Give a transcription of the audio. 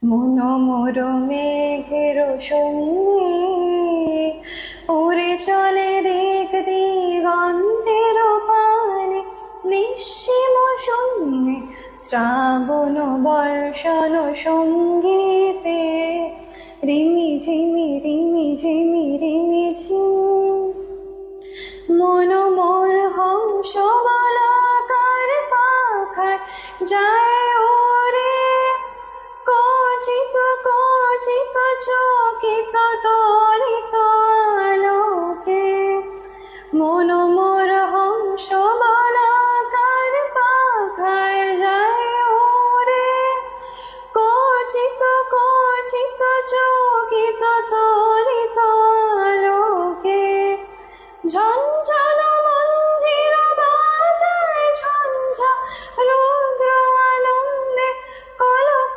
মন মোর মেঘের সঙ্গে উড়ে চলে দিক দিগন্তের পানে, নিঃসীম শূন্যে শ্রাবণ বর্ষণ সঙ্গীতে রিমি ঝিমি রিমি ঝিমি রিমি ঝিম। মন মোর হংস বলাকার পাখায় যায় ওরে, কচিত কচিত চকিত তরিত আলোকে। মন মোর হংস বলাকার পাখায় যায় ওরে, কচিত কচিত চকিত তরিত আলোকে। ঝন